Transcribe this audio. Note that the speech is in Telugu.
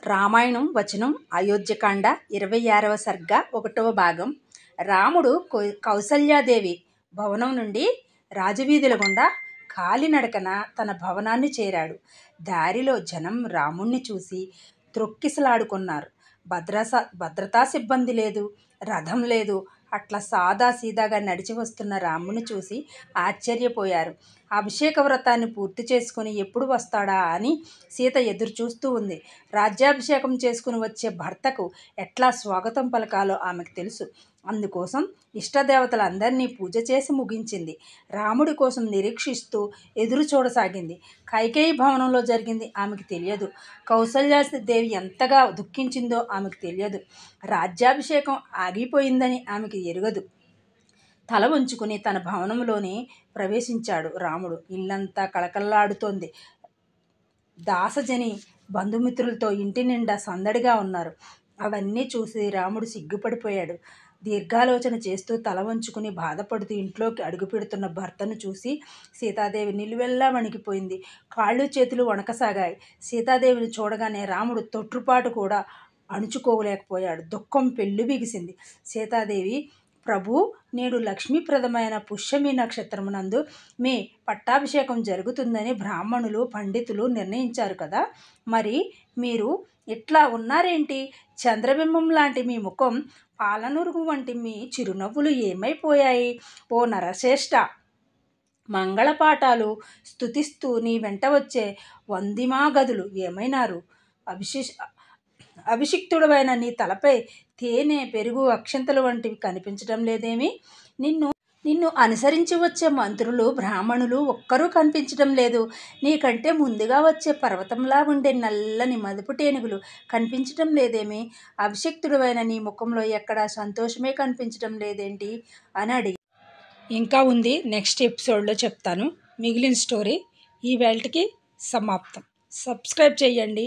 రామాయణం వచనం అయోధ్యకాండ 26వ సర్గ 1వ భాగం. రాముడు కౌసల్యాదేవి భవనం నుండి రాజవీధుల గుండా కాలినడకన తన భవనాన్ని చేరాడు. దారిలో జనం రాముణ్ణి చూసి త్రొక్కిసలాడుకున్నారు. భద్రతా సిబ్బంది లేదు, రథం లేదు. అట్లా సాదాసీదాగా నడిచి వస్తున్న రాముని చూసి ఆశ్చర్యపోయారు. అభిషేక వ్రతాన్ని పూర్తి చేసుకుని ఎప్పుడు వస్తాడా అని సీత ఎదురు చూస్తూ ఉంది. రాజ్యాభిషేకం చేసుకుని వచ్చే భర్తకు ఎట్లా స్వాగతం పలకాలో ఆమెకు తెలుసు. అందుకోసం ఇష్టదేవతలందరినీ పూజ చేసి ముగించింది. రాముడి కోసం నిరీక్షిస్తూ ఎదురు చూడసాగింది. కైకేయి భవనంలో జరిగింది ఆమెకు తెలియదు. కౌసల్యాదేవి ఎంతగా దుఃఖించిందో ఆమెకు తెలియదు. రాజ్యాభిషేకం ఆగిపోయిందని ఆమెకు ఎరుగదు. తల వంచుకుని తన భవనంలోనే ప్రవేశించాడు రాముడు. ఇల్లంతా కళకళలాడుతోంది. దాసజని బంధుమిత్రులతో ఇంటి నిండా సందడిగా ఉన్నారు. అవన్నీ చూసి రాముడు సిగ్గుపడిపోయాడు. దీర్ఘాలోచన చేస్తూ తల వంచుకుని బాధపడుతూ ఇంట్లోకి అడుగుపెడుతున్న భర్తను చూసి సీతాదేవి నిలువెల్లా వణికిపోయింది. కాళ్ళు చేతులు వణకసాగాయి. సీతాదేవిని చూడగానే రాముడు తొట్రుపాటు కూడా అణుచుకోలేకపోయాడు. దుఃఖం పెళ్ళు బిగిసింది. సీతాదేవి, ప్రభు, నేడు లక్ష్మీప్రదమైన పుష్యమి నక్షత్రమునందు మీ పట్టాభిషేకం జరుగుతుందని బ్రాహ్మణులు పండితులు నిర్ణయించారు కదా, మరి మీరు ఇట్లా ఉన్నారేంటి? చంద్రబింబం లాంటి మీ ముఖం, పాలనురుగు వంటి మీ చిరునవ్వులు ఏమైపోయాయి? ఓ నరశ్రేష్ఠ, మంగళపాఠాలు స్తుతిస్తూ నీ వెంట వచ్చే వందిమాగదులు ఏమైనారు? అభిషిక్తుడవైన నీ తలపై తేనె, పెరుగు, అక్షంతలు వంటివి కనిపించడం లేదేమి? నిన్ను అనుసరించి వచ్చే మంత్రులు, బ్రాహ్మణులు ఒక్కరూ కనిపించడం లేదు. నీకంటే ముందుగా వచ్చే పర్వతంలా ఉండే నల్లని మదుపు టేనుగులు కనిపించడం లేదేమి? అభిషిక్తుడవైన నీ ముఖంలో ఎక్కడా సంతోషమే కనిపించడం లేదేంటి అని అడిగి. ఇంకా ఉంది, నెక్స్ట్ ఎపిసోడ్లో చెప్తాను. మిగిలిన స్టోరీ ఈ వేళకి సమాప్తం. సబ్స్క్రైబ్ చేయండి.